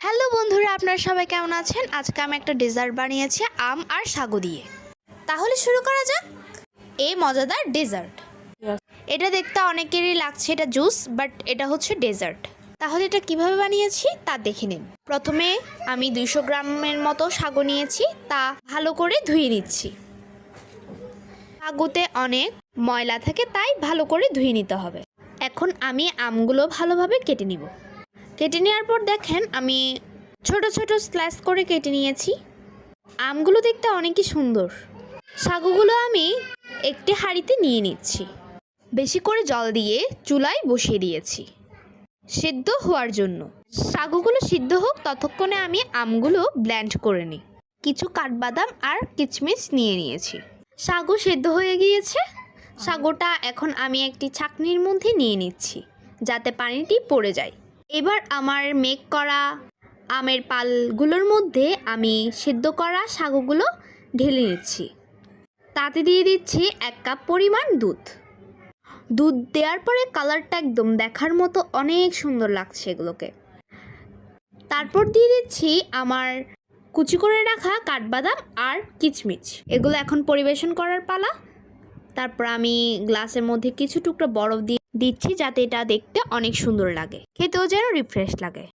Hello বন্ধুরা, আপনারা সবাই কেমন আছেন? আজকে আমি একটা ডেজার্ট বানিয়েছি আম আর সাগু দিয়ে। তাহলে শুরু করা যাক এই মজাদার ডেজার্ট। এটা দেখতে অনেকেরই লাগছে এটা জুস, বাট এটা হচ্ছে ডেজার্ট। তাহলে এটা কিভাবে বানিয়েছি তা দেখে নিন। প্রথমে আমি 200 গ্রামের মতো সাগু নিয়েছি, তা ভালো করে ধুয়ে নিচ্ছি। সাগুতে অনেক ময়লা থাকে, তাই ভালো করে ধুয়ে নিতে হবে। এখন আমি আমগুলো ভালোভাবে কেটে নিব। কেটে নেওয়ার পর দেখেন আমি ছোট ছোট স্লাইস করে কেটে নিয়েছি। আমগুলো দেখতে অনেকই সুন্দর। সাগুগুলো আমি একটি হাঁড়িতে নিয়ে নিচ্ছি। বেশি করে জল দিয়ে চুলায় বসিয়ে দিয়েছি সিদ্ধ হওয়ার জন্য। সাগুগুলো সিদ্ধ হোক ততক্ষণে আমি আমগুলো ব্লেন্ড করে নিই। কিছু কাঠবাদাম আর কিচমিচ নিয়ে নিয়েছি। সাগু সিদ্ধ হয়ে গিয়েছে। সাগুটা এখন আমি একটি ছাঁকনির মধ্যে নিয়ে নিচ্ছি যাতে পানিটি পড়ে যায়। এবার আমার মেক করা আমের পালগুলোর মধ্যে আমি সিদ্ধ করা সাগুগুলো ঢেলে নিচ্ছি। তাতে দিয়ে দিচ্ছি 1 কাপ পরিমাণ দুধ। দুধ দেওয়ার পরে কালারটা একদম দেখার মতো অনেক সুন্দর লাগছে এগুলোকে। তারপর দিয়ে দিচ্ছি আমার কুচি করে রাখা কাঠবাদাম আর কিচমিচ। এগুলো এখন পরিবেশন করার পালা। তারপর আমি গ্লাসের মধ্যে কিছু টুকরো বরফ দিয়ে দিচ্ছি যাতে এটা দেখতে অনেক সুন্দর লাগে, খেতেও যেন রিফ্রেশ লাগে।